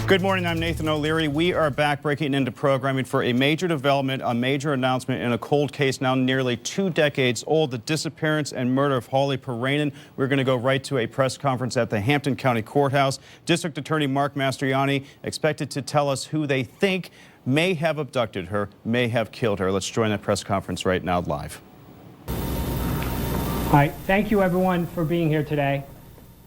Good morning, I'm Nathan O'Leary. We are back breaking into programming for a major development, a major announcement in a cold case now nearly 2 decades old, the disappearance and murder of Holly Piirainen. We're going to go right to a press conference at the Hampton County Courthouse. District Attorney Mark Mastriani expected to tell us who they think may have abducted her, may have killed her. Let's join that press conference right now live. Hi, thank you everyone for being here today.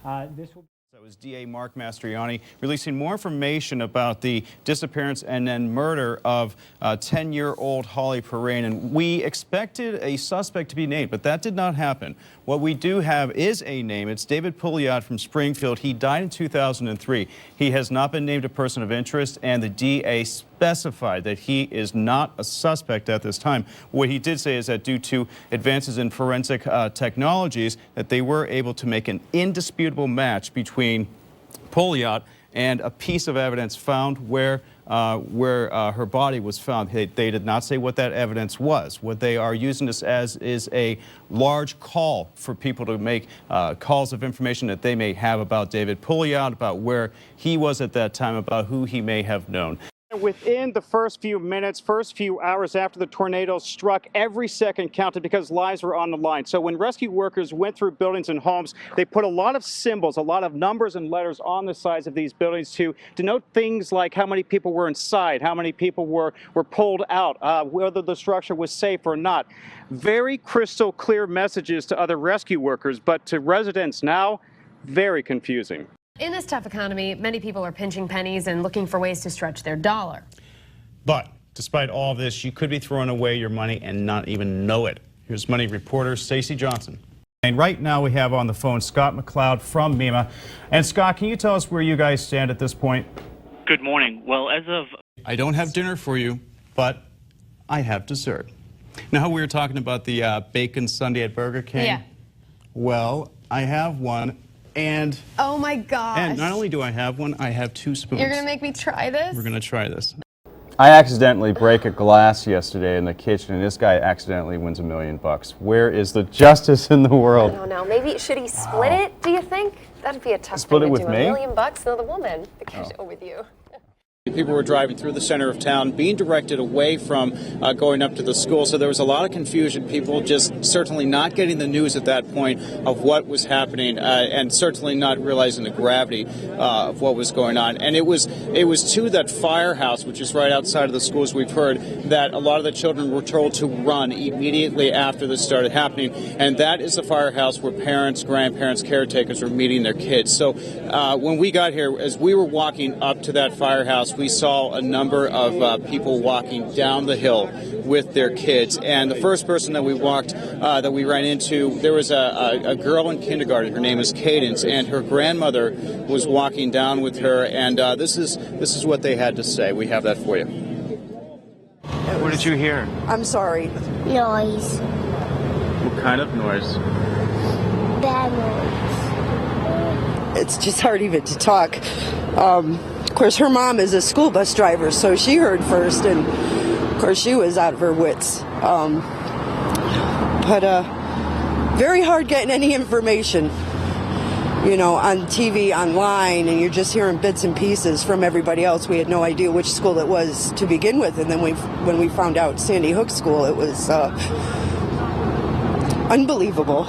That was DA Mark Mastriani releasing more information about the disappearance and then murder of 10-year-old Holly Piirainen. We expected a suspect to be named, but that did not happen. What we do have is a name. It's David Pouliot from Springfield. He died in 2003. He has not been named a person of interest, and the DA specified that he is not a suspect at this time. What he did say is that due to advances in forensic technologies, that they were able to make an indisputable match between Pouliot and a piece of evidence found where her body was found. They did not say what that evidence was. What they are using this as is a large call for people to make calls of information that they may have about David Pouliot, about where he was at that time, about who he may have known. Within the first few minutes, first few hours after the tornado struck, every second counted because lives were on the line. So when rescue workers went through buildings and homes, they put a lot of symbols, a lot of numbers and letters on the sides of these buildings to denote things like how many people were inside, how many people were pulled out, whether the structure was safe or not. Very crystal clear messages to other rescue workers, but to residents now, very confusing. In this tough economy, many people are pinching pennies and looking for ways to stretch their dollar. But despite all of this, you could be throwing away your money and not even know it. Here's Money reporter Stacey Johnson. And right now we have on the phone Scott McLeod from MEMA. And Scott, can you tell us where you guys stand at this point? Good morning. Well, as of... I don't have dinner for you, but I have dessert. Now, we were talking about the bacon sundae at Burger King. Yeah. Well, I have one. And oh my gosh. And not only do I have one, I have 2 spoons. You're gonna make me try this? We're gonna try this. I accidentally break a glass yesterday in the kitchen, and this guy accidentally wins $1 million. Where is the justice in the world? I don't know. Maybe should he split it? Do you think that'd be a tough split thing it to with do? me? $1 million? No, the woman. The cash with you. People were driving through the center of town, being directed away from going up to the school. So there was a lot of confusion. People just certainly not getting the news at that point of what was happening, and certainly not realizing the gravity of what was going on. And it was to that firehouse, which is right outside of the schools, we've heard, that a lot of the children were told to run immediately after this started happening. And that is the firehouse where parents, grandparents, caretakers were meeting their kids. So when we got here, as we were walking up to that firehouse, we saw a number of people walking down the hill with their kids. And the first person that we ran into, there was a girl in kindergarten. Her name is Cadence, and her grandmother was walking down with her. And this is what they had to say. We have that for you. What did you hear? I'm sorry. Noise. What kind of noise? Bad noise. It's just hard even to talk. Of course, her mom is a school bus driver, so she heard first, and of course she was out of her wits. But very hard getting any information, you know, on TV, online, and you're just hearing bits and pieces from everybody else. We had no idea which school it was to begin with, and then when we found out Sandy Hook School, it was unbelievable.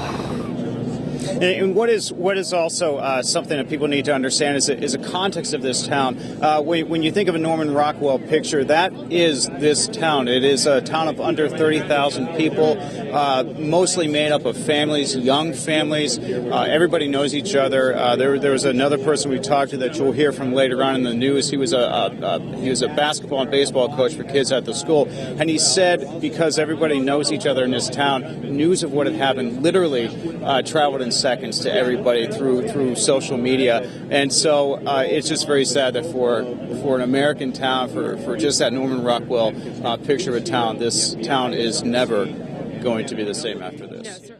And what is also something that people need to understand is a context of this town. When you think of a Norman Rockwell picture, that is this town. It is a town of under 30,000 people, mostly made up of families, young families. Everybody knows each other. There was another person we talked to that you'll hear from later on in the news. He was a basketball and baseball coach for kids at the school, and he said because everybody knows each other in this town, news of what had happened literally traveled in seconds to everybody through social media. And so it's just very sad that for an American town, for just that Norman Rockwell picture of a town, this town is never going to be the same after this.